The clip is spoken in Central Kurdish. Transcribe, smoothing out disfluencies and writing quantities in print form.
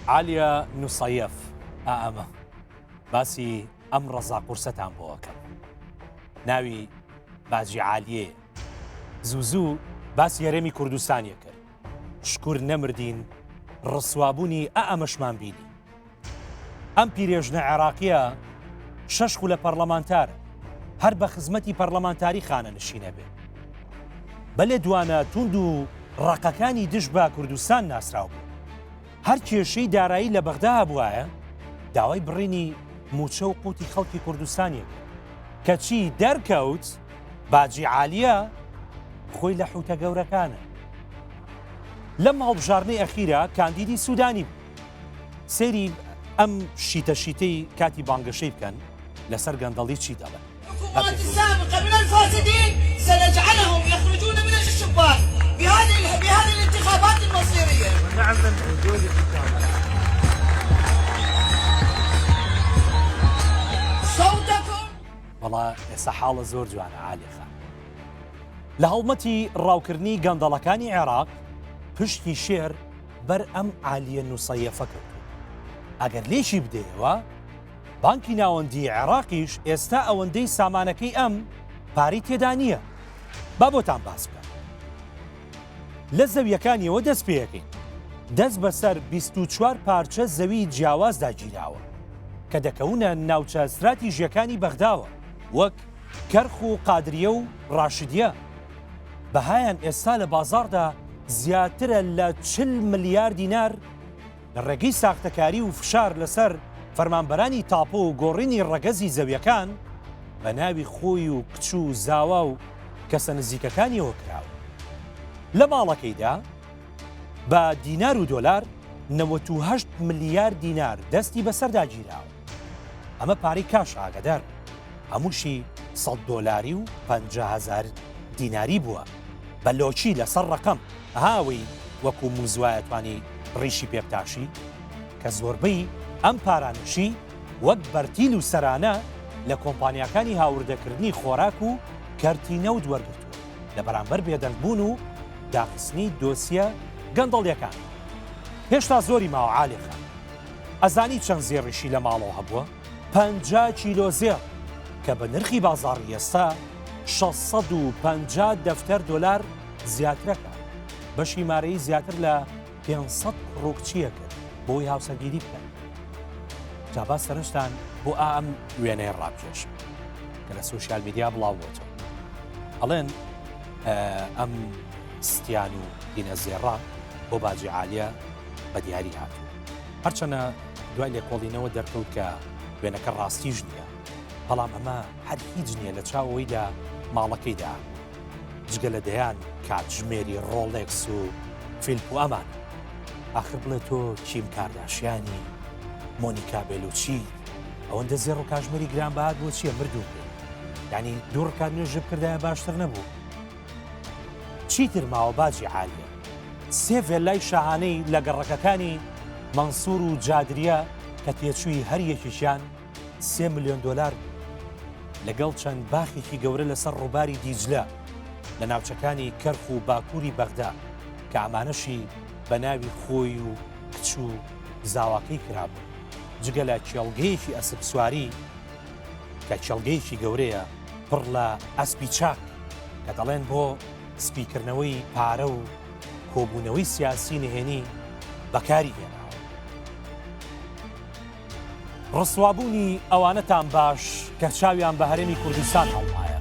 عالیا نوسایف ئەمە باسی ئەم ڕەزا قورسەتان بۆەکەم. ناوی باجی عالیێ زوو باسی هەرێمی کوردستانیە کرد. شکور نەمردین ڕسوابوونی ئەمەشمان بینی. ئەم پیرێژنە عێراقیە 6 خولە پەرلەمانتارە، هەر بە خزمەتی پەرلەمانتاری خانە نشینە بێ. بەلێ دوانە توند و ڕقەکانی دش بە کوردستان ناسرااو بوو. هەر کێشەی دارایی لە بەغدا هەبوایە داوای بڕینی موچە و قوتی خەڵکی کوردستانیە کەچی دەرکەوت باجی عالیە خۆی لە حوتە گەورەکانە. لەم هەڵبژارنەی ئەخیرە کاندیدی سوودانی بوو. سێری ئەم شیتەشیتەی کاتی بانگەشەی بکەن لەسەر گەندەڵی چی دەڵێن. الحكومات السابقة من الفاسدين سنجعلهم يخرجون من الشباك بهذه الانتخابات المصيرية. نعم من وجود الكتاب. صوتكم. والله ئێستا حاڵە زۆر جوانە عالیخان. لە هەڵمەتی ڕاوکردنی گەندەڵەکانی عێراق پشتی شێر بەر ئەم عالیە نوسەیەفە کرد. ئەگەر لێشی بدەیەوە بانکی ناوەندی عێراقیش ئێستا ئەوەندەی سامانەکەی ئەم پاری تێدا نییە. با بۆتان باس بکەم. لە زەویەکانیەوە دەست پێەکەین دەست بەسەر 24 پارچە زەوی جیاواز داگیراوە کە دەکەونە ناوچە استراتیژیەکانی بەغداوە وەک کەرخ و قادریە و ڕاشدیە. بەهایان ئێستا لە بازاڕدا زیاترە لە 40 ملیار دینار لە ڕێگەی ساختەکاری و فشار لەسەر فەرمانبەرانی تاپۆ و گۆڕینی ڕەگەزی زەویەکان بە ناوی خۆی و کچ و زاوا و کەسە نزیکەکانیەوە کراوە. لە ماڵەکەیدا بە دینار و دۆلار 98 ملیار دینار دەستی بەسەردا گیراوە. ئەمە پارەی کاش ئاگدار هەمووشی 100 دۆلاری و 50,000 دیناری بووە بە لۆچی لەسەر ڕقم هاوی وەکو موزوایەتوانی ڕیشی پێبتاشی کە زۆربەی ئەم پارانشی وەک بەرتیل و سەرانە لە کۆمپانیاکانی هاوردەکردنی خۆراک و کەرتینەوت وەرگرتووە لە بەرامبەر بێدەنگبوون و داخستنی دۆسیە گەندەڵیەکان. هێشتا زۆری ماوە عالیخان. ئەزانی چەند زێڕیشی لە ماڵەوە هەبووە؟ 50 کیلۆ زێڕ کە بە نرخی بازاڕی ئێستا 650 دەفتەر دۆلار زیاترەکە. بەشی مارەی زیاتر لە 500 ڕووکچیە کرد بۆی هاوسەرگیری بکەن. جابا سەرنجتان بۆ ئەم وێنەیە ڕابکێش کە لە سوشیال میدیا بڵاو بۆتەوە. ئەڵێن ئەم ستیان و دینە زێڕا بۆ باجی عالیە بە دیاری هاتوو. هەرچەنە دوای لێکۆڵینەوە دەرکەوت کە وێنەکە ڕاستیش نییە، بەڵام ئەمە هەر هیچ نییە لە چاوەوەیدا ماڵەکەیدا جگە لە دەیان کاتژمێری ڕۆڵێکس و فیلپ و ئەمان. ئاخر بڵێ تۆ کیم کارداشیانی مۆنیکا بێلوچی ئەوەندە زێڕ و کاژمێری گرانبەهات بۆ چییە مردوو بێ؟ یعنی دوو ڕکات نوێژ بکردایە باشتر نەبوو. چیتر ماوە باجی عالیە؟ سێ ڤێلای شاهانەی لە گەڕەکەکانی مەنسوور و جادریە کە تێچووی هەر یەکیشیان 3 ملیۆن دۆلار لەگەڵ چەند باخێکی گەورە لەسەر ڕووباری دیجلە لە ناوچەکانی کەرخ و باکووری بەغدا کە ئەمانەشی بە ناوی خۆی و کچ و زاواکەی کرابوو جگە لە کێڵگەیەکی ئەسپ سواری کە کێڵگەیەکی گەورەیە پڕ لە ئەسپی چاک کە دەڵێن بۆ سپیکردنەوەی پارە و کۆبوونەوەی سیاسی نهێنی بەکاری هێناوە. ڕسوابوونی ئەوانەتان باش کە چاویان بە هەرێمی کوردستان هەڵمایە.